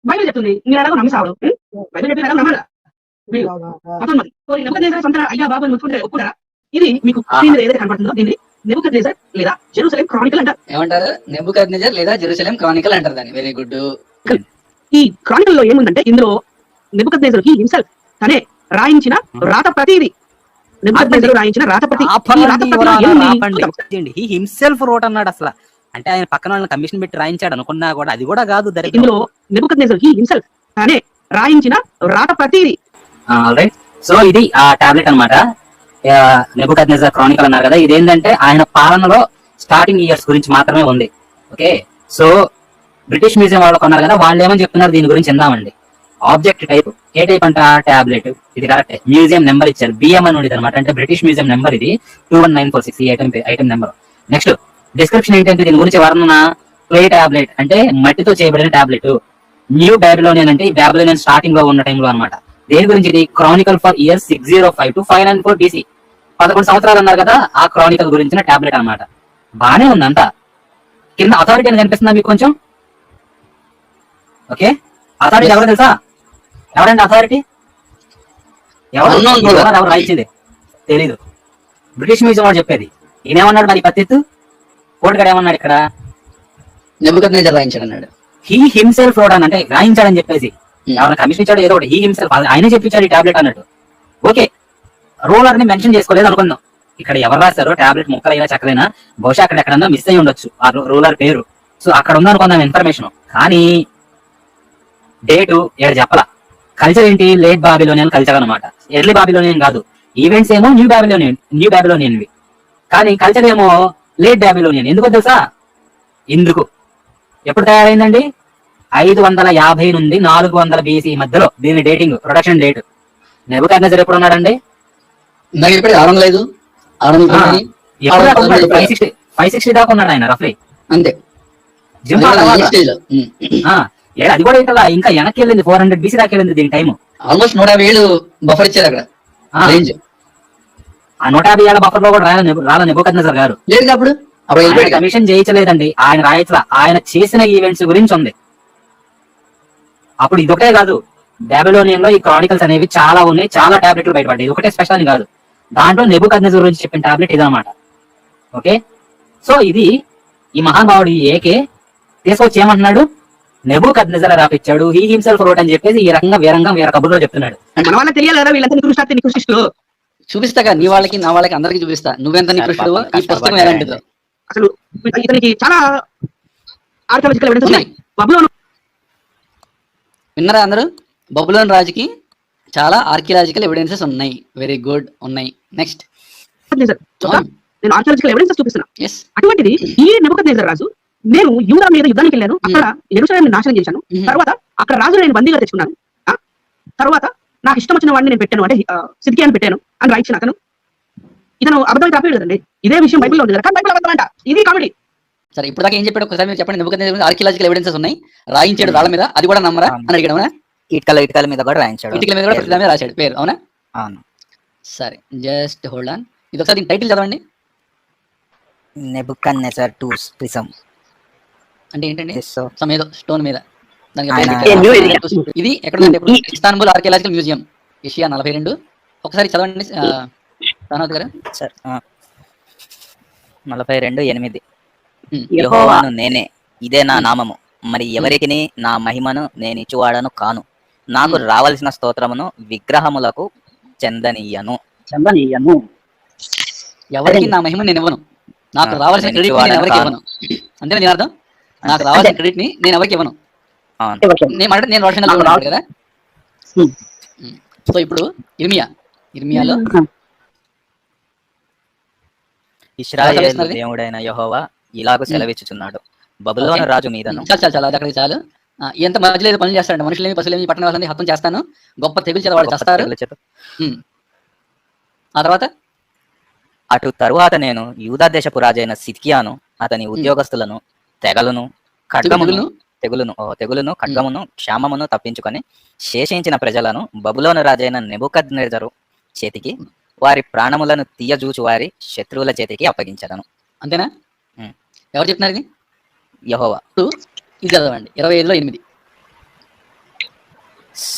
Bible చెప్తుంది. మీరు ఎలాగో నమ్మేసావు. బైబిల్ చెప్పి ఎలాగో నమ్మాలా? వీళ్ళు మొత్తం మరి. సో ఈ నెబుకద్నెజర్ సొంత అయ్యా బాబు ముట్టుకుంటే ఒప్పుకుంటారా? ఇది మీకు స్క్రీన్ మీద ఏదైతే కనపడుతుందో దీన్ని నెబుకద్నెజర్ లేదా జెరూసలేం క్రానికల్ అంటారు. ఏమంటారు? నెబుకద్నెజర్ లేదా జెరూసలేం క్రానికల్ అంటారు దాన్ని. Very good. ఈ క్రానికల్ లో ఏముందంటే ఇందులో నెబుకద్నెజర్ కి హిమ్సెల్ఫ్ తనే రాయించిన రాత ప్రతిది. నెబుకద్నెజర్ రాయించిన రాత ప్రతి. హి హిమ్సెల్ఫ్ రోట్ అన్నాడు అసలు. అంటే ఆయన పక్కన వాళ్ళని కమిషన్ పెట్టి రాయించాడు అనుకున్నా కూడా అది కూడా కాదు. ఇందులో నెబుకద్నెజర్ కి హిమ్సెల్ఫ్ తనే రాయించిన రాత ప్రతిది. ఆల్రైట్. సో ఇది ఆ టాబ్లెట్ అన్నమాట. నెబుకద్నెజర్ క్రానికల్ అన్నారు కదా. ఇదేంటంటే ఆయన పాలనలో స్టార్టింగ్ ఇయర్స్ గురించి మాత్రమే ఉంది. ఓకే. సో బ్రిటిష్ మ్యూజియం వాళ్ళు కొన్నారు కదా, వాళ్ళు ఏమని చెప్తున్నారు దీని గురించి ఇందామండి. ఆబ్జెక్ట్ టైప్ ఏ టైప్ అంట? టాబ్లెట్. ఇది కరెక్ట్. మ్యూజియం నెంబర్ ఇచ్చారు, బిఎం అని ఉండేది అనమాట. అంటే బ్రిటిష్ మ్యూజియం నెంబర్ ఇది 21946 ఈ ఐటమ్ నెంబర్. నెక్స్ట్ డిస్క్రిప్షన్ ఏంటంటే దీని గురించి వర్ణన క్లే టాబ్లెట్ అంటే మట్టితో చేయబడిన టాబ్లెట్. న్యూ బాబిలోనియన్ అంటే ఈ బాబిలోనియన్ స్టార్టింగ్ లో ఉన్న టైంలో అనమాట. దేని గురించి ఇది? Chronicle for year 605 to 594 BC. 11 సంవత్సరాలు అన్నారు కదా, ఆ క్రానికల్ గురించిన టాబ్లెట్ అనమాట. బానే ఉంది అంతా. కింద అథారిటీ అని కనిపిస్తుందా మీకు కొంచెం? ఓకే. అథారిటీ ఎవరు తెలుసా? ఎవరండి అథారిటీ? ఎవరు రాయించింది తెలీదు. బ్రిటిష్ మ్యూజియం వాడు చెప్పేది. ఈయనేమన్నాడు మరి పత్తెత్తు? కోటిగాడు ఏమన్నాడు ఇక్కడ? నెబుకద్నెజర్ రాయించాడు అన్నాడు. హీ హిమ్సెల్ఫ్ రోడ్ అని అంటే రాయించాడని చెప్పేసి ఎవరైనా కమిషన్ ఇచ్చాడు ఏదో ఒకటి. హీ హిమ్సెల్ఫ్ ఆయనే చెప్పించాడు ఈ టాబ్లెట్ అన్నట్టు. ఓకే. రూలర్ ని మెన్షన్ చేసుకోలేదు అనుకుందాం. ఇక్కడ ఎవరు రాశారో టాబ్లెట్ ముక్కలైనా చక్కలైనా బహుశా అక్కడ ఎక్కడన్నా మిస్ అయ్యి ఉండొచ్చు ఆ రూలర్ పేరు. సో అక్కడ ఉందనుకుందాం ఇన్ఫర్మేషన్. కానీ డేటు ఏడు చెప్పాల. కల్చర్ ఏంటి? లేట్ బాబిలోనియన్ కల్చర్ అనమాట. ఎర్లీ బాబిలోనియన్ కాదు. ఈవెంట్స్ ఏమో న్యూ బాబిలోనియన్వి, కానీ కల్చర్ ఏమో లేట్ బాబిలోనియన్. ఎందుకో తెలుసా? ఇందుకు ఎప్పుడు తయారైందండి? 550 నుండి 400 BC మధ్యలో దీని డేటింగ్, ప్రొడక్షన్ డేట్. నెబుకద్నెజర్ ఎప్పుడు ఉన్నాడండి? 560 దాకా ఉన్నాడు ఆయన రఫ్లీ. అంతే. అది కూడా ఇంకా వెనక్కి వెళ్ళింది. 400 BC దాకా వెళ్ళింది దీని టైం. ఆల్మోస్ట్ 150 ఏళ్ళు బఫర్ ఇచ్చారు అక్కడ. ఆ 150 ఏళ్ల బఫర్ లో కూడా రాల నెబుకద్నెజర్ గారు లేదు. అప్పుడు కమిషన్ చేయించలేదండి. ఆయన రాయట్లా. ఆయన చేసిన ఈవెంట్స్ గురించి ఉంది. అప్పుడు ఇదొకటే కాదు, బాబిలోనియన్ లో ఈ క్రానికల్స్ అనేవి చాలా ఉన్నాయి. చాలా టాబ్లెట్లు బయటపడ్డాయి. ఒకటే స్పెషల్ అని కాదు. దాంట్లో నెబుకద్నెజర్ గురించి చెప్పిన టాబ్లెట్ ఇదన్నమాట. ఓకే. సో ఇది ఈ మహానుభావుడు ఏకే తీసుకొచ్చి ఏమంటున్నాడు? నెబుకద్నెజర్ రాపిచ్చాడు, హీ హిమ్సెల్ఫ్ రోట్ అని చెప్పేసి ఈ రకంగా వేరే కబుర్లో చెప్తున్నాడు. మన వాళ్ళకి తెలియాలి కదా వీళ్ళంతా నికృష్టులు. చూపిస్తాగా నీ వాళ్ళకి నా వాళ్ళకి అందరికి చూపిస్తా నువ్వెంత నికృష్టుడు. ఈ పుస్తకం ఎలాంటిదో అసలు ఇతనికి చాలా ఆర్కియాలజికల్ ఎవిడెన్స్ ఉన్నాయి. బబులోను విన్నారా అందరూ? బబులోన్ రాజుకి చాలా ఆర్కియాలజికల్ ఎవిడెన్సెస్ ఉన్నాయి. Very good. ఉన్నాయి. నెక్స్ట్ నేను ఆర్కియాలజికల్ ఎవిడెన్సెస్ చూపిస్తున్నా. అటువంటిది ఈ నెబుకద్నెజర్ రాజు, నేను యూదా మీద యుద్ధానికి వెళ్ళాను, అక్కడ యెరూషలేముని నాశనం చేశాను, తర్వాత అక్కడ రాజు నేను బందీగా తెచ్చుకున్నాను, తర్వాత నాకు ఇష్టం వచ్చిన వాడిని నేను పెట్టాను, అంటే సిద్కియాని పెట్టాను అని రాయించిన అతను. ఇతను అబద్ధం రాపేడు కదండి. ఇదే విషయం బైబిల్లో ఉంది కదా, కానీ బైబిల్ అబద్ధం అంట. ఇది కామెడీ. సరే, ఇప్పుడు దాకా ఏం చెప్పాడు ఒకసారి మీరు చెప్పండి. నెబుకద్నెజర్ ఆర్కియాలజికల్ ఎవిడెన్సెస్ ఉన్నాయి, రాయించాడు రాళ్ళ మీద, అది కూడా నమ్మరా అని అడిగాడు. అవునా? ఇటుకల మీద కూడా రాయించాడు. ఇటుకల మీద కూడా ప్రతి మీద రాశాడు పేరు. అవునా? అవును. సరే, జస్ట్ హోల్డ్ ఆన్. ఇది ఒకసారి దీని టైటిల్ చదవండి. నెబుకద్నెజర్ టు ప్రిజం అంటే ఏంటండి? ఏదో స్టోన్ మీద దానికి ఇది ఎక్కడ ఉందంటే ఇస్తాన్బుల్ ఆర్కియాలజికల్ మ్యూజియం, ఏషియా 42. ఒకసారి చదవండి ధనవత్ గారు. 42:8. యెహోవాను నేనే, ఇదే నా నామము, మరి ఎవరికి నా మహిమను నేను ఇచ్చువాడను కాను. నాకు రావాల్సిన స్తోత్రమును విగ్రహములకు చెందనీయను. ఎవరికి నా మహిమ నేను ఇవ్వను. నాకు రావాల్సిన క్రెడిట్ నేను ఎవరికి ఇవ్వను. అంతే దీని అర్థం. నాకు రావాల్సిన క్రెడిట్ ని నేను ఎవరికి ఇవ్వను. నేను వర్షం కదా. సో ఇప్పుడు ఇర్మియాలో ఇశ్రాయేలు దేవుడైన యెహోవా ఇలాగ సెలవిచ్చుచున్నాడు, బబులోను రాజు మీదను. చాలా అది అక్కడికి చాలు. ఎంత మధ్యలో ఏదో పనులు చేస్తాడు. మనుషులేమి పశువులేమి పట్టణ వాళ్ళని హతం చేస్తాను, గొప్ప తెగులు చేత వాళ్ళు చేస్తారు. ఆ తర్వాత అటు తరువాత నేను యూదా దేశపు రాజైన సిద్కియాను, అతని ఉద్యోగస్తులను, తెగులును ఖడ్గమును క్షామమును తప్పించుకొని శేషించిన ప్రజలను బబులోను రాజైన నెబుకద్నెజరు చేతికి, వారి ప్రాణములను తీయజూచు వారి శత్రువుల చేతికి అప్పగించదను. అంతేనా? ఎవరు చెప్తున్నారు ఇది? యెహోవా. ఇది చదవండి 25:8.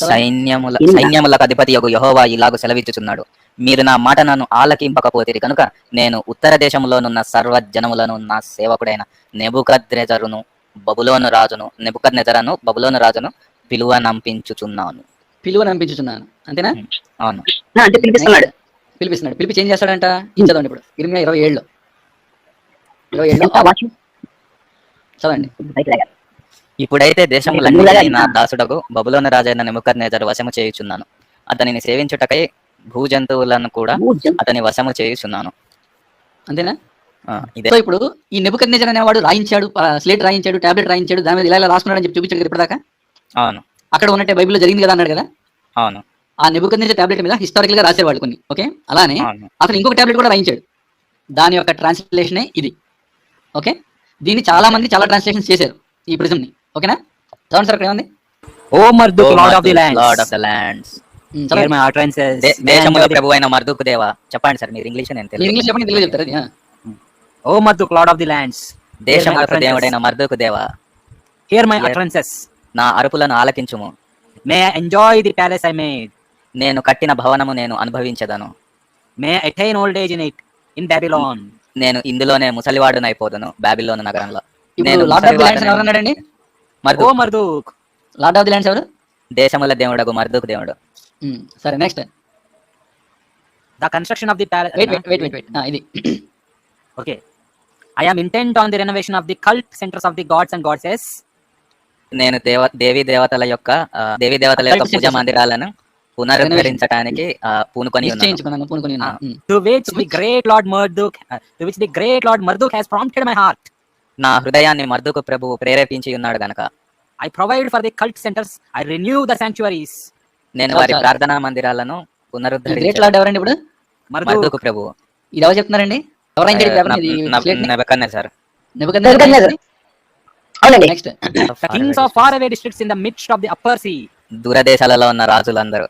సైన్యములకు అధిపతి యొక్క యెహోవా ఇలాగు సెలవిచ్చుచున్నాడు, మీరు నా మాట నన్ను ఆలకింపకపోతిరి కనుక నేను ఉత్తర దేశంలోనున్న సర్వ జనములను నా సేవకుడైన నెబుకద్నెజరును బబులోను రాజును పిలువనంపించుచున్నాను. అంతేనా? అవును. అంటే పిలిపిస్తున్నాడు. పిలిపించి ఏం చేస్తాడంట? చదవండి ఇప్పుడు ఇర్మియా 27 చదవండి. ఇప్పుడైతే దేశములన్నిటినీ నా దాసుడకు బబులోను రాజైన నెబుకద్నెజరు వశము చేయుచున్నాను. అతనిని సేవించుటకై భూజంతువులను కూడా అతని వశము చేయుచున్నాను. అంతేనా? సో ఇప్పుడు ఈ నెబుకద్నెజర్ అనేవాడు రాయించాడు, స్లేట్ రాయించాడు, టాబ్లెట్ రాయించాడు, దాని మీద ఇలా రాసుకున్నాడు అని చెప్పి చూపించాడు కదా ఇప్పటిదాకా. అవును. అక్కడ ఉన్నట్టే బైబిల్లో జరిగింది కదా అన్నాడు కదా. అవును. ఆ నెబుకద్నెజర్ టాబ్లెట్ మీద హిస్టారికల్ గా రాసేవాళ్ళు కొన్ని. ఓకే, అలానే అతను ఇంకొక టాబ్లెట్ కూడా రాయించాడు, దాని యొక్క ట్రాన్స్లేషనే ఇది. ఓకే, దీన్ని చాలా మంది చాలా ట్రాన్స్లేషన్స్ చేశారు ఈ ప్రిజం ని. ఓకేనా? చదవండి సార్, అక్కడ ఏముంది? ఓ Marduk, lord of the lands. దేశముల ప్రభువైన మర్దుకు దేవా. చెప్పండి సార్, మీరు ఇంగ్లీష్ నేను తెలుగు. ఇంగ్లీష్ చెప్పండి, తెలుగు చెప్తారు. O Marduk, lord of the lands, దేశములకు దేవుడైన మర్దుకు దేవా, హియర్ మై అటరెన్సెస్, నా అరుపులను ఆలకించుము. May I enjoy the palace I made, నేను కట్టిన భవనము నేను అనుభవించదను. May I attain old age in Babylon, నేను ఇందులోనే ముసలివాడునైపోదును బాబిలోను నగరంలో. నేను లార్డ్ ఆఫ్ ది ల్యాండ్స్ ఎవరన్నాడండి? Marduk. Lord of the lands ఎవరు? దేశముల దేవుడగు మర్దుకు దేవుడు. సరే, next. The construction of the palace. Wait ఇది. Okay, I am intent on the renovation of the cult centres of the gods and goddesses. నేను దేవీ దేవతల యొక్క పూజా మందిరాలను పునరుద్ధరించడానికి పూనుకొని ఉన్నాను. To which the great Lord Marduk has prompted my heart. నా హృదయాన్ని మర్దుకు ప్రభువు ప్రేరేపించి ఉన్నాడు గనుక. I provide for the cult centers, I renew the sanctuaries. నేను వారి ప్రార్థనా మందిరాలను పునరుద్ధరించాను. గ్రేట్ లార్డ్ ఎవరండి ఇప్పుడు? మర్దుకు ప్రభువు. ఇది ఎవరు చెప్తున్నారండి? Nebuchadnezzar. Next. The kings of faraway districts in the midst of the upper sea. దూరదేశాలలో ఉన్న రాజులందరూ.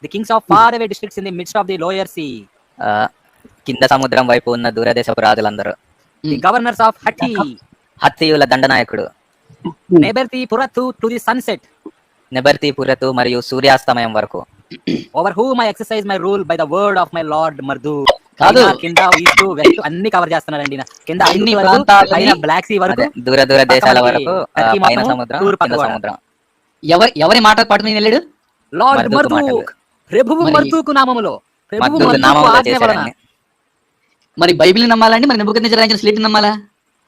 The kings of faraway districts in the midst of the lower sea. కింద సముద్రం వైపు ఉన్న దూరదేశపు రాజులందరూ. The governors of Hatti. హత్తియుల దండనాయకుడు. నెబర్తీపురతు to the sunset. నెబర్తీపురతు మరియు సూర్యాస్తమయం వరకు. Over whom I exercise my rule by the word of my Lord Marduk. కాదు, కింద ఈస్ట్ వెస్ట్ అన్ని కవర్ చేస్తున్నారండి. కింద అన్ని పైన బ్లాక్ సీ వరకు, దూర దేశాల వరకు, పైన సముద్రం, కింద సముద్రం. ఎవరి మాట పట్టుకుని వెళ్ళాడు? లార్డ్ మర్దుక్, ప్రభువు మర్దుకు నామములో, ప్రభువు నామములో చేశాడని. మరి బైబిల్ నమ్మాలండి, మరి నెబుకద్నెజర్ రాయించిన స్లేట్ నమ్మాలా?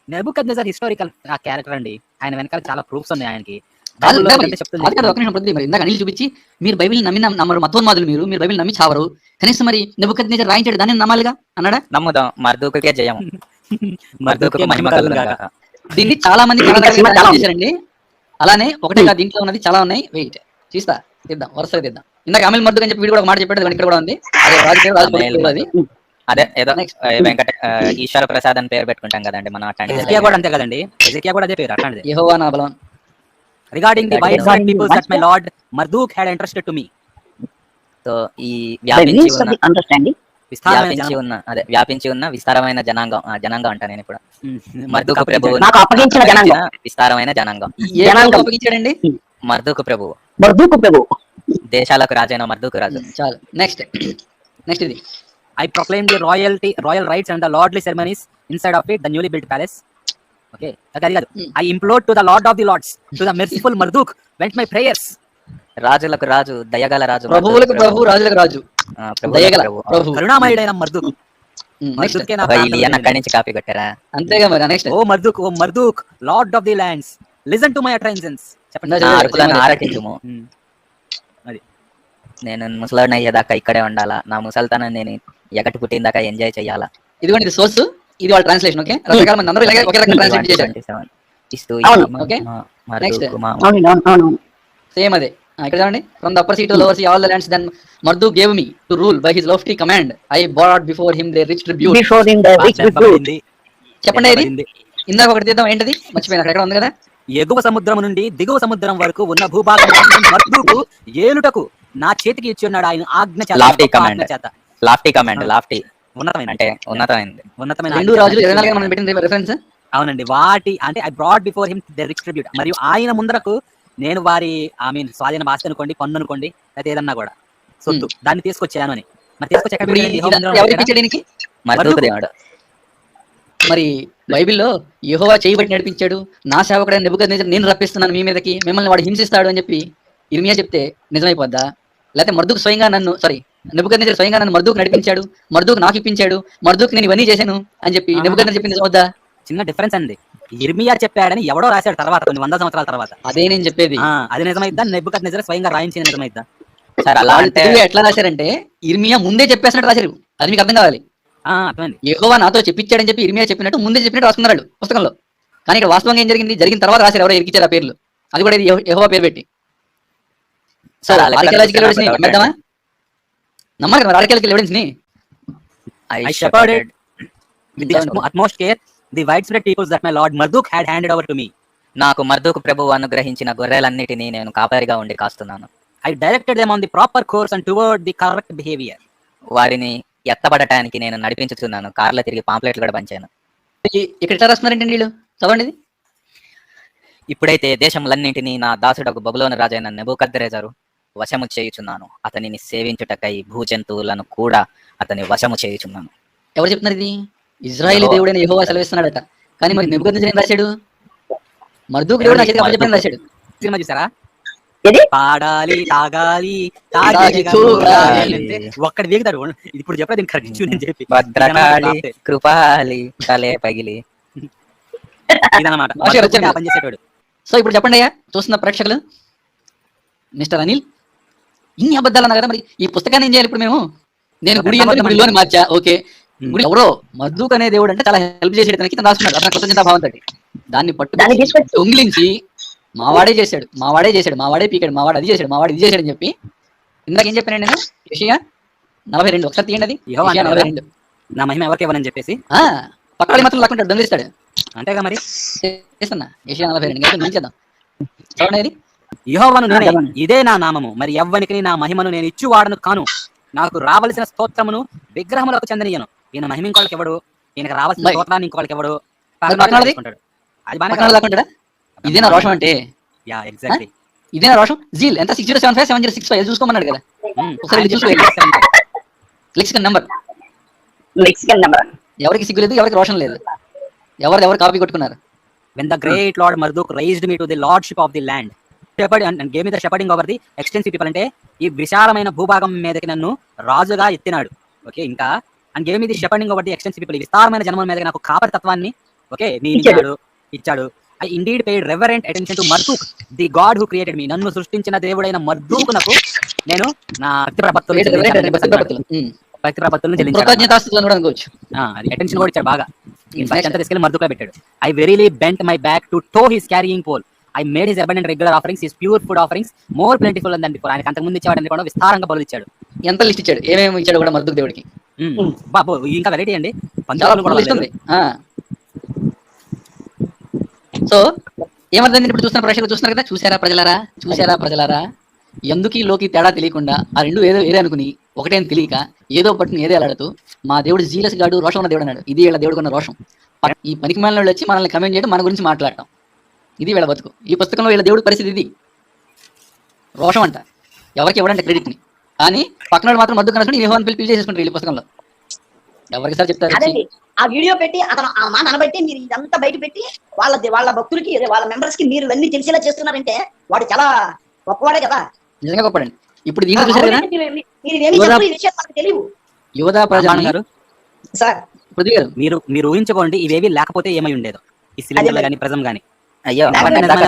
నెబుకద్నెజర్ హిస్టారికల్ క్యారెక్టర్ అండి, ఆయన వెనకాల చాలా ప్రూఫ్స్ ఉన్నాయి ఆయనకి. ఇందాక అనిల్ చూపించి మీరు బైబిల్ నమ్మరు, మతోన్మాదులు మీరు బైబిల్ నమ్మి చావరు, కనీసం మరి నెబుకద్నెజర్ రాయించాడు దాన్ని నమ్మాలిగా అన్నాడా? నమ్ముదాం, మర్దుకుకే జయం, మర్దుకుకే మహిమ కలుగుగాక. దీన్ని చాలా మంది చేశారండి. అలానే ఒకటే కాదు, దీంట్లో ఉన్నది చాలా ఉన్నాయి. వెయిట్ తీద్దాం, వరుసగా తీద్దాం. ఇందాక అమిల్ మర్దుక్ అని చెప్పి వీడు కూడా మాట చెప్పాడు, ఇక్కడ కూడా ఉంది. అదే ఏదో వెంకట ఈశ్వర ప్రసాద్ అని పేరు పెట్టుకుంటాం కదండి మనం, అట్లాంటి కూడా అంతే కదండి. కూడా అదే పేరు, అట్లాంటిది. యెహోవా నా బలం. Regarding the widespread people that my Lord Marduk had entrusted to me. So ఈ వ్యాపించి ఉన్న విస్తారమైన జనాంగం అంట. నేను ఇప్పుడు మర్దుకు ప్రభువు నాకు అప్పగించిన జనాంగం, విస్తారమైన జనాంగం. అప్పగించాడండి మర్దుకు ప్రభువు, దేశాలకు రాజైన మర్దుకు రాజు. చాలు, నెక్స్ట్ ఇది. I proclaim the royal rights and the lordly ceremonies inside of it, the newly built palace. Okay, I implored to the Lord of the Lords, to the merciful Marduk, went my prayers. రాజులకు రాజు, దయగల రాజు, ప్రభువులకు ప్రభు, రాజులకు రాజు, దయగల ప్రభు, కరుణామయుడైన మర్దుక్. అక్కడి నుంచి copy కొట్టారా? అంతేగా మరి. Next. O Marduk, lord of the lands, listen to my attentions. చెప్పండి, ఆరకించుము. అది నేను ముసలాడిని అయ్యేదాకా ఇక్కడే ఉండాలా, నా ముసల్తనం నేను ఎగటి పుట్టిన దాకా ఎంజాయ్ చెయ్యాలా. ఇదిగోండి, ఇది సోర్స్, ఇది వాళ్ళ ట్రాన్స్లేషన్. ఓకే, రకరకాల మంది అందరూ ఇలాగే ఒకే రకంగా ట్రాన్స్లేట్ చేశారు. ఓకే, నెక్స్ట్ సేమ్ అదే. ఇక్కడ చూడండి, from the upper sea to lower sea all the lands then Marduk gave me to rule by his lofty command. I brought before him the rich tribute. చెప్పండి, ఇది ఇందాక ఒకటి తీద్దాం. ఏంటది? మర్చిపోయినా, అక్కడ ఉంది కదా. ఎగువ సముద్రం నుండి దిగువ సముద్రం వరకు ఉన్న భూభాగం మర్దుకు ఏలుటకు నా చేతికి ఇచ్చి ఉన్నాడు ఆయన ఆజ్ఞ చేత. లాఫ్టీ కమాండ్, లాఫ్టీ ఉన్నతమైన, అంటే ఉన్నతమైన. రెండు రాజులు 24 మనం పెట్టిన రిఫరెన్స్. అవునండి, వాటి అంటే I brought before him the rich tribute, మరియు ఆయన ముందరకు నేను వారి స్వాధీన ఆస్తి అనుకోండి, పన్ను అనుకోండి, లేకపోతే ఏదన్నా కూడా సొత్తు దాన్ని తీసుకొచ్చాను అని. మరి తీసుకొచ్చి ఎక్కడ పెట్టాడు? యెహోవా మందిరంలో ఎవరికి పెట్టాడా? ఇచ్చాడు ఈయనకి? మర్దూకు దేవుడు. మరి బైబిల్లో యెహోవా చేయబట్టి నడిపించాడు, నా సేవకుడైన నెబుకద్నెజర్ నేను రప్పిస్తున్నాను మీ మీదకి, మిమ్మల్ని వాడు హింసిస్తాడు అని చెప్పి ఇర్మియా చెప్తే నిజమైపోద్దా? లేకపోతే మర్దూకు స్వయంగా నెబుకద్నెజర్ స్వయంగా నన్ను మర్దూకు నడిపించాడు, మర్దూకు నాకు ఇప్పించాడు, మర్దూకు నేను ఇవన్నీ చేశాను అని చెప్పి నెబుకద్నెజర్ చెప్పింది నిజమవుద్దా? చిన్న డిఫరెన్స్ అండి. ఇర్మియా చెప్పాడని ఎవడో రాశాడు తర్వాత, కొన్ని 100 సంవత్సరాల తర్వాత. అదే నేను చెప్పేది. అది నిజమైద్దా? నెబుకద్నెజర్ స్వయంగా రాయించింది నిజమైద్దా? ఎట్లా రాశారంటే ఇర్మియా ముందే చెప్పేసినట్టు రాశారు. అది మీకు అర్థం కావాలి. అర్థమైంది. యెహోవా నాతో చెప్పించాడని చెప్పి ఇర్మియా చెప్పినట్టు ముందే చెప్పినట్టు రాసుకున్నారు పుస్తకంలో. కానీ ఇక్కడ వాస్తవంగా ఏం జరిగింది? జరిగిన తర్వాత రాశారు, ఎవరో ఎరికిచ్చారు ఆ పేర్లు. అది కూడా ఇది యెహోవా పేరు పెట్టి. సో ఆర్కియాలజికల్ ఎవిడెన్స్ ని నమ్మేద్దామా? నమ్మాలి కదా ఆర్కియాలజికల్ ఎవిడెన్స్ ని. I shepherded with the utmost care the widespread peoples that my lord Marduk had handed over to me. నాకు మర్దూకు ప్రభువు అనుగ్రహించిన గొర్రెలన్నిటినీ నేను కాపరిగా ఉండి కాస్తున్నాను. I directed them on the proper course and toward the correct behavior. వారిని ఎత్తబడటానికి నేను నడిపించుతున్నాను. కార్లో తిరిగి పాంప్లెట్లు కూడా పంచాను. ఇక్కడ ఎట్లా రాస్తున్నారంటే వీళ్ళు చదవండి. ఇప్పుడైతే దేశములన్నింటినీ నా దాసుడకు బబులోను రాజైన నెబుకద్నెజరు వశము చేయుచున్నాను. అతనిని సేవించుటకై భూజంతువులను కూడా అతని వశము చేయుచున్నాను. ఎవరు చెప్తున్నారు ఇది? ఇజ్రాయేల్ దేవుడైన యెహోవా సెలవిస్తున్నాడట. కానీ మరి నెబుకద్నెజర్ ఏం రాశాడు? మర్దూకు దేవుడు నా చేతికి అప్పచెప్పని రాశాడు. సినిమా చూసారా? ఏది? పాడాలి, తాగాలి, ఒక్కడి వేగుతాడు. ఇప్పుడు చెప్పలేదు ఇంకా అని చెప్పి భద్రకాళి కృపాలి తలే పగిలి ఇదన్నమాట పనిచేసేటాడు. సో ఇప్పుడు చెప్పండి అయ్యా చూస్తున్న ప్రేక్షకులు, మిస్టర్ అనిల్, ఇన్ని అబద్ధాలు అన్నా కదా, మరి ఈ పుస్తకాన్ని ఏం చేయాలి ఇప్పుడు మేము? నేను గుడి అంటే గుడిలోని మార్చా, ఓకే. గుడి ఎవరో మర్దూక్ అనే దేవుడు అంటే చాలా హెల్ప్ చేసేది తనకి, తను రాసుకున్నాడు అతను కృతజ్ఞతా భావం తోటి. దాన్ని పట్టు దొంగిలించి మావాడే చేశాడు, మావాడే పీకాడు, మావాడు అది చేశాడు, మావాడు ఇది చేశాడు అని చెప్పి ఇందాక ఏం చెప్పానండి నేను? యెషయా 42 ఒకసారి తీయండి. అది యెషయా 42. నా మహిమ ఎవరికి ఇవ్వనని చెప్పేసి పక్కడి మాత్రం లాక్కుంటాడు, దొంగిలిస్తాడు. అంతేగా మరి చేస్తున్నా. యెషయా 42 నిలిచేద్దాం. చూడండి, యెహోవాను నేనే, ఇదే నా నామము, మరి ఎవ్వనికి నా మహిమను నేను ఇచ్చువాడను కాను. నాకు రావలసిన స్తోత్రమును విగ్రహములకు చెందనీయను. ఈయన మహిమ ఇంకోళ్ళకి ఎవడు, ఈయనకు రావాల్సిన స్తోత్రాన్ని ఇంకోళ్ళకి ఎవడు. అది బాగా ఇదేనా రోషం అంటే? యా ఎగ్జాక్ట్లీ ఇదేనా రోషం. జీల్ ఎంత? 60757065 చూసుకోమన్నాడు కదా, ఒకసారి చూసుకోలేదు. లెక్సికన్ నెంబర్ ఎవరికి సిగ్గు లేదు, ఎవరికి రోషం లేదు, ఎవరు కాపీ కొట్టుకున్నారు. When the great Lord Marduk raised me to the lordship of the land, shepherd and gave me the shepherding over the extensive people, అంటే ఈ విశాలమైన భూభాగం మీదకి నన్ను రాజుగా ఎత్తినాడు. ఓకే, ఇంకా and gave me the shepherding over the extensive people, విస్తారమైన జనముల మీదకి నాకు కాపరి తత్వాన్ని ఓకే ఇచ్చాడు. I indeed paid reverent attention to Marduk, the God who created me. నన్ను సృష్టించిన దేవుడైన మర్దూకునకు నేను నా భక్తి ప్రపత్తులను చెల్లించాను. అది అటెన్షన్ కూడా ఇచ్చాడు బాగా. అంతా తీసుకెళ్ళి మర్దూకులో పెట్టాడు. I verily bent my back to tow his carrying pole. I made his abundant regular offerings, his pure food offerings more plentiful than before. ఆయనకు అంతకు ముందు ఇచ్చేవాడు కూడా విస్తారంగా బలులు ఇచ్చాడు. ఎంత లిస్ట్ ఇచ్చాడు, ఏమేమి ఇచ్చాడు కూడా మర్దూకు దేవుడికి. బాబు ఇంకా వెరైటీ అండి, పంచాలను కూడా లిస్ట్ ఉంది. సో ఏమర్థం? ఇప్పుడు చూస్తున్న ప్రేక్షకులు చూస్తున్నారు కదా, చూసారా ప్రజలారా, ఎందుకు ఈ లోకి తేడా తెలియకుండా ఆ రెండు ఏదే అనుకుని ఒకటే తెలియక ఏదో పట్టుని ఏదే అలాడుతూ మా దేవుడు జీలస్ గాడు, రోషం ఉన్న దేవుడు అన్నాడు. ఇది వీళ్ళ దేవుడు ఉన్న రోషం. ఈ పనికి మాలిన వాళ్ళు వచ్చి మనల్ని కమెంట్ చేయడం, మన గురించి మాట్లాడటం, ఇది వీళ్ళ బతుకు. ఈ పుస్తకంలో వీళ్ళ దేవుడి పరిస్థితి ఇది. రోషం అంట, ఎవరికి ఇవ్వడంటే క్రెడిట్ ని, కానీ పక్కన మాత్రం మద్దు కనుక యెహోవాను పిలిచి చేసుకుంటారు వీళ్ళ పుస్తకంలో. ఎవరికి సార్ చెప్తారు? ఆ వీడియో పెట్టి అతను ఆ మాట అనబట్టి మీరు ఇదంతా బయట పెట్టి వాళ్ళ భక్తులకి, వాళ్ళ మెంబర్స్ కి మీరు ఇవన్నీ తెలిసేలా చేస్తున్నారంటే వాడు చాలా గొప్పవాడే కదా. నిజంగా గొప్పడండి. ఇప్పుడు దీంట్లో చూసారు కదా, యోధా ప్రజలు గారు సార్, మీరు ఊహించుకోండి ఇవేవి లేకపోతే ఏమై ఉండేదో ఈ సిలిండర్లు గానీ ప్రజం గానీ. అయ్యో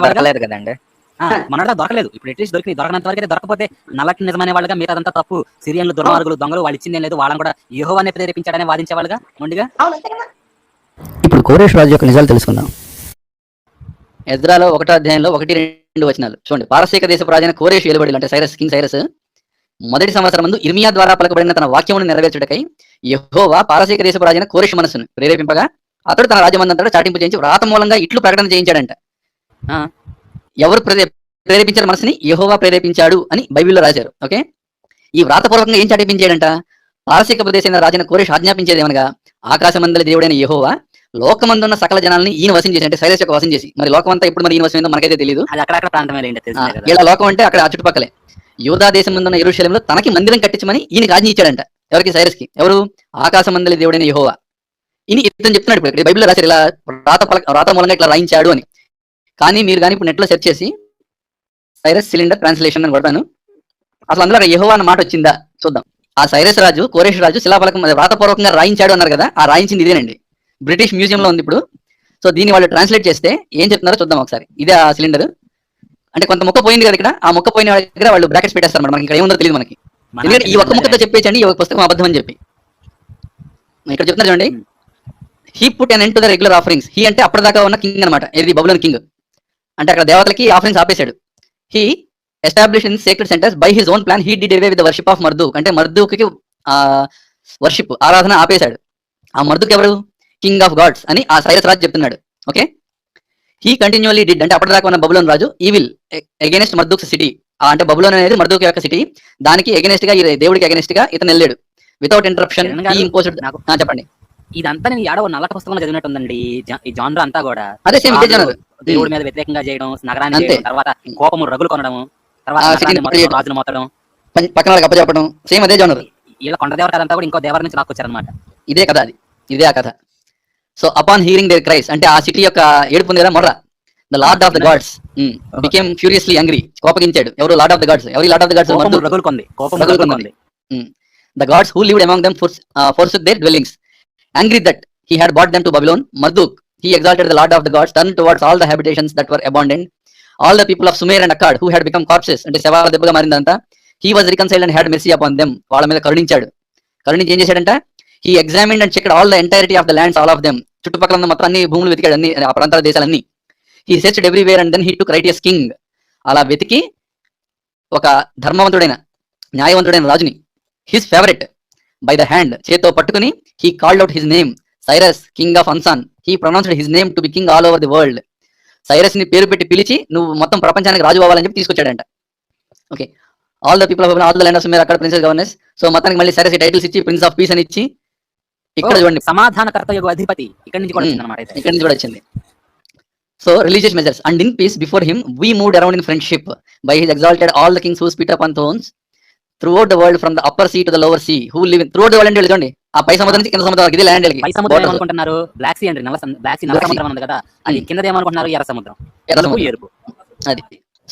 దొరకలేదు కదండి, మన దొరకలేదు. ఇప్పుడు ఎట్లీస్ట్ దొరికినంత వరకు దొరకపోతే నల్లటి నిజమనే వాళ్ళగా మీరు అదంతా తప్పు, సిరియన్లు దుర్మార్గులు దొంగలు, వాళ్ళు ఇచ్చిందేం లేదు, వాళ్ళని కూడా యెహోవానే ప్రేరేపించాడని వాదించే వాళ్ళగా మొండిగా. ఇప్పుడు కోరేష్ రాజు యొక్క నిజాలు తెలుసుకుందాం. ఎజ్రాలో 1వ అధ్యాయంలో 1-2 వచనాలు చూడండి. పారసీక దేశపు రాజైన కోరేషు ఏలుబడిలు అంటే కింగ్ సైరస్ మొదటి సంవత్సరం ముందు ఇర్మియా ద్వారా పలకబడిన తన వాక్యమును నెరవేర్చుటకై యెహోవా పారసీక దేశపు రాజైన కోరేషు మనస్సును ప్రేరేపింపగా అతడు తన రాజమందంతా చాటింపు చేయించి వ్రాత మూలంగా ఇట్లు ప్రకటన చేయించాడంట. ఎవరు ప్రేరేపించారు మనసుని? యెహోవా ప్రేరేపించాడు అని బైబిల్లో రాశారు. ఓకే, ఈ వ్రాతపూర్వకంగా ఏం చాటించాడంట? పారసీక ప్రదేశమైన రాజైన కోరేషు ఆజ్ఞాపించేది ఏమనగా, ఆకాశమందలి దేవుడైన యెహోవా లోకమందు ఉన్న సకల జనాల్ని ఈయన వసం చేసి, అంటే సైరస్ యొక్క వసం చేసి, మరి లోకం అంతా ఇప్పుడు మరి ఈయన వసమైందో మనకైతే తెలియదు. అది అక్కడక్కడ ప్రాంతమే ఇలా లోకం అంటే అక్కడ ఆ చుట్టుపక్కలే యూదా దేశం ముందున్న యెరూషలేములో తనకి మందిరం కట్టించమని ఈయనకి ఆజ్ఞ ఇచ్చాడంట. ఎవరికి? సైరస్ కి. ఎవరు? ఆకాశమందలి దేవుడైన యెహోవా. ఇతను చెప్తున్నాడు ఇప్పుడు బైబిల్లో రాశారు ఇలా రాత మూలంగా ఇట్లా రాయించాడు అని. కానీ మీరు కానీ ఇప్పుడు నెట్ లో సెర్చ్ చేసి సైరస్ సిలిండర్ ట్రాన్స్లేషన్ అని కొడతాను, అసలు అందులో యెహోవా అన్న మాట వచ్చిందా చూద్దాం. ఆ సైరస్ రాజు, కోరేష్ రాజు శిలాఫలకం వ్రాతపూర్వకంగా రాయించాడు అన్నారు కదా, ఆ రాయించింది ఇదేనండి. బ్రిటిష్ మ్యూజియం లో ఉంది ఇప్పుడు. సో దీన్ని వాళ్ళు ట్రాన్స్లేట్ చేస్తే ఏం చెప్తున్నారో చూద్దాం ఒకసారి. ఇదే ఆ సిలిండర్. అంటే కొంత ముక్క పోయింది కదా ఇక్కడ, ఆ ముక్క పోయిన వాళ్ళ దగ్గర వాళ్ళు బ్రాకెట్స్ పెట్టేస్తారు మనకి, ఇక్కడ ఏముందో తెలియదు మనకి. ఎందుకంటే ఈ ఒక్క ముక్కతో చెప్పేసండి ఈ పుస్తకం అబద్ధం అని చెప్పి ఇక్కడ చెప్తున్నారు చూడండి. He put an end to the regular offerings. He అంటే అప్పటిదాకా ఉన్న కింగ్ అనమాట, ఇది బబులోన్ కింగ్. అంటే అక్కడ దేవతలకి ఆఫరింగ్స్ ఆపేశాడు. He establish in sacred centres by his own plan. He did away with the worship of Marduk. అంటే మర్దూక్కి వర్షిప్, ఆరాధన ఆపేశాడు. ఆ మర్దూక్ ఎవరు? కింగ్ ఆఫ్ గాడ్స్ అని ఆ సైరస్ రాజు చెప్తున్నాడు. ఓకే, హీ కంటిన్యూలీ డిడ్ అంటే అప్పటిదాకా ఉన్న బబులోన్ రాజు ఈవిల్ అగైనెస్ట్ మర్దూక్ సిటీ. అంటే బబులోన్ అనేది మర్దూక్ యొక్క సిటీ, దానికి అగైనెస్ట్ గా దేవుడికి అగైనెస్ట్ గా ఇతను వెళ్ళాడు వితౌట్ ఇంటరప్షన్. చెప్పండి. ఇదంతా నేను ఏడవ నల్లట పుస్తకంలో చదివినట్టుందండి. ఈ జానర్ అంతా కూడా అదే సేమ్ ఇదే జనరల్. దేవుడి మీద వ్యతిరేకంగా చేయడం, నగరాన్ని చేయడం, తర్వాత కోపము రగులు కొనడం, తర్వాత రాజును మొత్తడం, పక్కన వాళ్ళకి అప్పచెప్పడం, సేమ్ అదే జనరల్. ఇలా కొండ దేవత అంతా కూడా ఇంకో దేవత నుంచి లాక్కొచ్చారనమాట. ఇదే కథ, అది ఇదే ఆ కథ. So upon hearing their cries అంటే ఆ సిటీ యొక్క ఏడుపు ఉంది కదా మొర్ర, the lord of the gods became furiously angry. కోపగించాడు. ఎవరు? Lord of the gods. ఎవరి లార్డ్ ఆఫ్ ద గాడ్స్? రగులుకొంది. The gods who lived among them forsook their dwellings. Angry that he had brought them to Babylon, Marduk, he exalted the Lord of the gods, turned towards all the habitations that were abandoned. All the people of Sumer and Akkad who had become corpses, అంటే శవాల దెబ్బగా మారిందంతా, he was reconciled and had mercy upon them. వాళ్ళ మీద కరుణించాడు. కరుణించి ఏం చేశాడంట? He examined and checked all the entirety of the lands, all of them. చుట్టుపక్కల ఉన్న మొత్తం అన్ని భూములు వెతికాడు, అన్ని ఆ ప్రాంతాల దేశాలన్నీ. He searched everywhere and then he took righteous king. అలా వెతికి ఒక ధర్మవంతుడైన న్యాయవంతుడైన రాజుని, his favourite, by the hand, చేత్తో పట్టుకుని, he called out his name Cyrus king of Anshan. He pronounced his name to be king all over the world. Cyrus ని పేరు పెట్టి పిలిచి నువ్వు మొత్తం ప్రపంచానికి రాజు అవ్వాలని చెప్పి తీసుకొచ్చాడంట. Okay, all the people of all the land of Sumer, అక్కడ ప్రిన్సెస్ గవర్నెస్. సో మొత్తానికి మళ్ళీ సైరస్ టైటిల్స్ ఇచ్చి ప్రిన్స్ ఆఫ్ పీస్ అని ఇచ్చి, ఇక్కడ చూడండి సమాధానకర్త యొక్క అధిపతి ఇక్కడి నుంచి కూడా వచ్చింది. So religious measures and in peace before him we moved around in friendship by his exalted all the kings who spit upon thrones throughout the world from the upper sea to the lower sea who live in throughout the world. అంటే చూడండి ఆ పై సముద్రం నుంచి కింద సముద్రం వరకు ఇది land. పై సముద్రం ఏమనుకుంటున్నారు? బ్లాక్ సీ అండి, బ్లాక్ సీ నల్ల సముద్రం ఉంది కదా, అది కింద ఏమనుకుంటున్నారు? ఎర్ర సముద్రం, ఎరుపు. అది.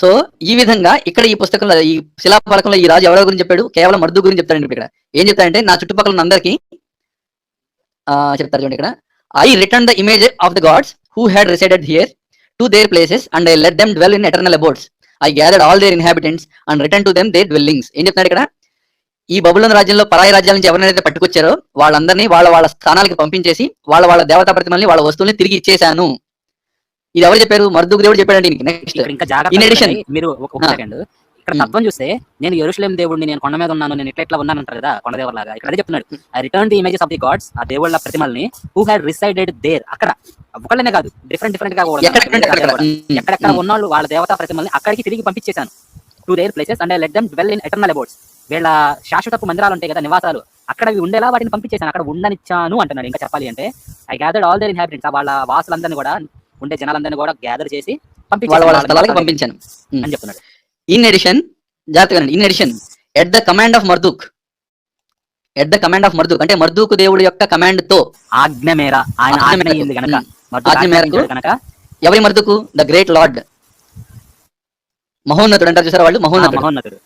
సో ఈ విధంగా ఇక్కడ ఈ పుస్తకంలో ఈ శిలాఫలకంలో ఈ రాజు ఎవరి గురించి చెప్పాడు? కేవలం మర్దు గురించి చెప్తాడండి. ఇక్కడ ఏం చెప్తాడంటే, నా చుట్టుపక్కల ఉన్న అందరికి చెప్తారు చూడండి ఇక్కడ. I returned the image of the gods who had resided here to their places and I let them dwell in eternal abodes. I gathered all their inhabitants and returned to them their dwellings. ఏం చెప్తున్నాడు ఇక్కడ? ఈ బబులోను రాజ్యంలో పరాయి రాజ్యాల నుంచి ఎవరైతే పట్టుకొచ్చారో వాళ్ళందరినీ వాళ్ళ స్థానాలకు పంపించేసి వాళ్ళ దేవతా ప్రతిమల్ని, వాళ్ళ వస్తువుల్ని తిరిగి ఇచ్చేసాను. ఇది ఎవరు చెప్పారు? మర్దుకు దేవుడు చెప్పాడండి. మీరు ఒక సెకండ్ ఇక్కడ తత్వం చూస్తే, నేను యెరూషలేం దేవుడిని, నేను కొండ మీద ఉన్నాను, నేను ఇట్లా ఉన్నాను అంటారు కదా కొండ దేవుడిలాగా. ఇక్కడ అదే చెప్తున్నాడు, I return the images of the gods, ఆ దేవుళ్ళ ప్రతిమల్ని, హూ హ్యాడ్ రిసైడెడ్ దేర్. అక్కడ ఒకళ్ళనే కాదు, డిఫరెంట్ గా ఎక్కడెక్కడ ఉన్నాళ్ళు వాళ్ళ దేవతా ప్రతిమల్ని అక్కడికి తిరిగి పంపించేశాను. To their places and I let them dwell in eternal abodes. వీళ్ళ శాశ్వతపు మందిరాలు ఉంటాయి కదా, నివాసాలు, అక్కడ ఉండేలా వాటిని పంపించేశాను, అక్కడ ఉండనిచ్చాను అంటున్నాడు. ఇంకా చెప్పాలి అంటే, I gathered all their inhabitants, వాళ్ళ వాసులందరినీ కూడా, ఉండే జనాలందరినీ కూడా గ్యాదర్ చేసి పంపించాను అని చెప్తున్నాడు. ఇన్ ఎడిషన్, జాగ్రత్తగా in addition, at the command of Marduk, at the command of Marduk అంటే మర్దూకు దేవుడి యొక్క కమాండ్ తో, ఆజ్ఞ మేర, ఆయన ఆజ్ఞ మేరకు. ఎవరి మర్దూకు? ద గ్రేట్ లార్డ్, మహోన్నతుడు అంటారు చూసారా వాళ్ళు, మహోన్నతుడు.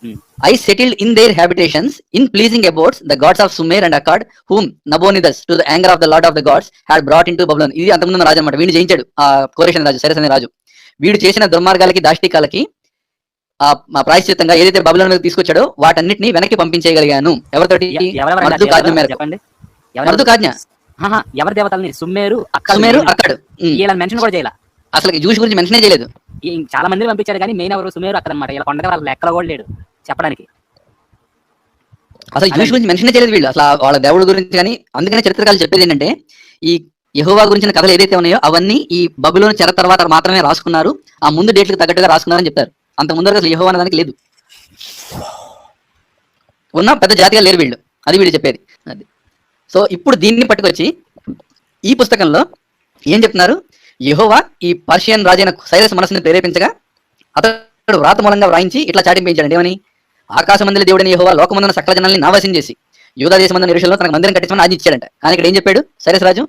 I settled in their habitations in pleasing abodes the gods of Sumer and Akkad whom Nabonidus to the anger of the lord of the gods had brought into Babylon. ఇది అంతకుముందు రాజు అనమాట. వీడిని జయించాడు ఆ కోరేష్ అనే రాజు, సైరస్ అనే రాజు. వీడు చేసిన దుర్మార్గాలకి, దాష్టికాలకి ప్రాయశ్చిత్తంగా ఏదైతే బబులోన్ మీద తీసుకొచ్చాడో వాటన్నిటిని వెనక్కి పంపించేయగలిగాను. ఎవరితోటి? మర్దుకు ఆజ్ఞ మేరకు. మర్దుకు ఆజ్ఞ. ఎవరి దేవతల్ని? సుమేరు, అక్కడు. వీళ్ళని మెన్షన్ కూడా చేయాల, అసలు జూష్ గురించి మెన్షనే చేయలేదు. చాలా మందిని పంపించారు కానీ మెయిన్ ఎవరు? సుమేరు, అక్కడ అనమాట. ఇలా కొండ వాళ్ళ లెక్కలో కూడా లేడు చెప్పడానికి. అసలు జూష్ గురించి మెన్షనే చేయలేదు వీళ్ళు, అసలు వాళ్ళ దేవుడి గురించి. కానీ అందుకనే చరిత్రకారులు చెప్పేది ఏంటంటే, ఈ యెహోవా గురించిన కథలు ఏదైతే ఉన్నాయో అవన్నీ ఈ బబులోను చెర తర్వాత మాత్రమే రాసుకున్నారు, ఆ ముందు డేట్లకు తగ్గట్టుగా రాసుకున్నారని చెప్తారు. అంత ముందు అసలు యెహోవా అనే దానికి లేదు, ఉన్న పెద్ద జాతిగా లేరు వీళ్ళు, అది వీళ్ళు చెప్పేది. అది. సో ఇప్పుడు దీన్ని పట్టుకొచ్చి ఈ పుస్తకంలో ఏం చెప్తున్నారు? యెహోవా ఈ పర్షియన్ రాజైన సైరస్ మనసుని ప్రేరేపించగా అతడు వ్రాత మూలంగా వ్రాయించి ఇట్లా చాటింపించాడు. ఏమని? ఆకాశమందలి దేవుడైన యెహోవా లోకమందున సకల జనాల్ని నావాసం చేసి యూదా దేశమందున యెరూషలేములో తనకు మందిరం కట్టించమని ఆజ్ఞ ఇచ్చాడంట. కానీ ఇక్కడ ఏం చెప్పాడు సైరస్ రాజు?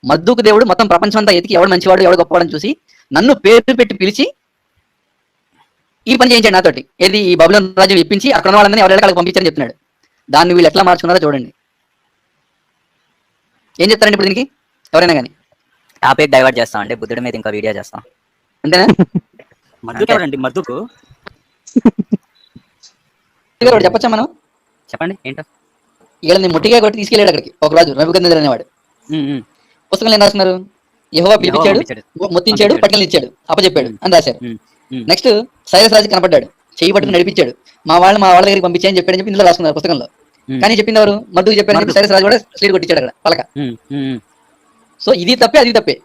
మర్దూకు దేవుడు మొత్తం ప్రపంచం అంతా ఎతికి ఎవడు మంచివాడు ఎవడు గొప్పవాడని చూసి నన్ను పేరు పెట్టి పిలిచి ఈ పని చేయించాడు నాతోటి. ఏది? ఈ బబులోను రాజ్యం ఇప్పించి అక్కడ ఉన్న వాళ్ళని ఎవరెళ్ళకి పంపించారని చెప్తున్నాడు. దాన్ని వీళ్ళు ఎట్లా మార్చుకున్నారో చూడండి. ఏం చెప్తారండి ఇప్పుడు దీనికి ఎవరైనా కానీ? టాపిక్ డైవర్ట్ చేస్తాం అంటే బుద్ధుడి మీద ఇంకా వీడియో చేస్తాం అంతేనా? మద్దుకు ఎవరండి? మద్దుకు చెప్పచ్చా మనం? చెప్పండి ఏంటో. వీళ్ళని ముట్టిగా కొట్టి తీసుకెళ్ళాడు అక్కడికి ఒక రాజు నెబుకద్నెజర్ అనేవాడు. పుస్తకంలో ఏం రాస్తున్నారు? యెహోవా పిలిపించాడు, మొత్తించాడు, పట్టణాలు ఇచ్చాడు, అప్పచెప్పాడు అని రాశారు. నెక్స్ట్ సైరస్ రాజు కనపడ్డాడు, చెయ్యి పట్టుకుని నడిపించాడు, మా వాళ్ళ దగ్గరికి పంపించాయని చెప్పాడని చెప్పి ఇందులో రాసుకున్నారు పుస్తకంలో. కానీ చెప్పింది ఎవరు? మద్దుకు చెప్పారు. సైరస్ రాజు కూడా స్లీడ్ కొట్టించాడు అక్కడ పలక. సో ఇది తప్పే, అది తప్పే,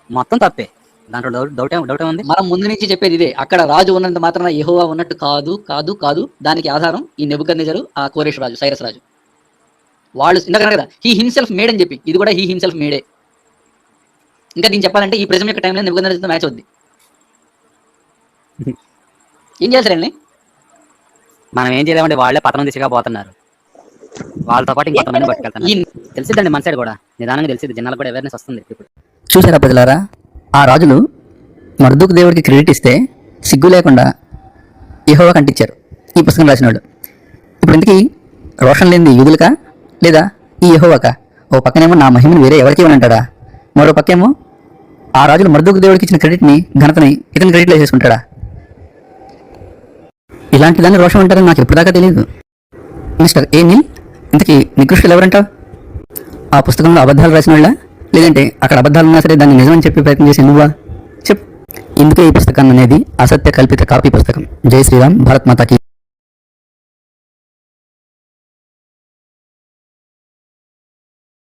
మొత్తం తప్పే. దాంట్లో డౌట్ ఉంది. మనం ముందు నుంచి చెప్పేది ఇదే. అక్కడ రాజు ఉన్నంత మాత్రాన యెహోవా ఉన్నట్టు కాదు కాదు కాదు. దానికి ఆధారం ఈ నెబుకద్నెజరు, ఆ కోరేష్ రాజు, సైరస్ రాజు. వాళ్ళు ఇందాక కదా హీ హిమ్సెల్ఫ్ మేడ్ అని చెప్పి, ఇది కూడా హీ హిమ్సెల్ఫ్ మేడే. ఇంకా దీన్ని చెప్పాలంటే ఈ ప్రెజెంట్ యొక్క టైంలో నెబుకద్నెజర్తో మ్యాచ్ అవుద్ది. ఏం చేస్తారండి? మనం ఏం చేయలేమంటే వాళ్ళే పతనం దిశగా పోతున్నారు. వాళ్ళతో పాటు ఇంకొంతమంది పట్టుకెళ్తున్నారు. తెలిసిద్దండి మన సైడ్ కూడా నిదానంగా తెలిసిద్ది. జనాలకు కూడా అవేర్నెస్ వస్తుంది ఇప్పుడు. చూసారా ప్రజలారా, ఆ రాజులు మర్దూకు దేవుడికి క్రెడిట్ ఇస్తే సిగ్గు లేకుండా యెహోవా కంటించారు ఈ పుస్తకం రాసిన వాళ్ళు. ఇప్పుడు ఇంతకీ రోషన్ లేనిది యూదులకా లేదా ఈ యెహోవాకా? ఓ పక్కనేమో నా మహిమను వేరే ఎవరికి ఇవ్వనంటాడా, మరో పక్కేమో ఆ రాజులు మర్దూకు దేవుడికి ఇచ్చిన క్రెడిట్ని, ఘనతని ఇతని క్రెడిట్లో వేసేసుకుంటాడా? ఇలాంటి దాన్ని రోషం అంటారని నాకు ఎప్పుడు దాకా తెలియదు. మిస్టర్ ఏ నీల్, ఇంతకీ నికృష్టులు ఎవరంటావు? ఆ పుస్తకంలో అబద్ధాలు రాసిన వాళ్ళ, లేదంటే అక్కడ అబద్ధాలు ఉన్నా సరే దాన్ని నిజమని చెప్పి ప్రయత్నం చేసి నువ్వా? చెప్పు. ఇందుకే ఈ పుస్తకాన్ని అనేది అసత్య కల్పిత కాపీ పుస్తకం. జై శ్రీరామ్, భారత్ మాతాకి.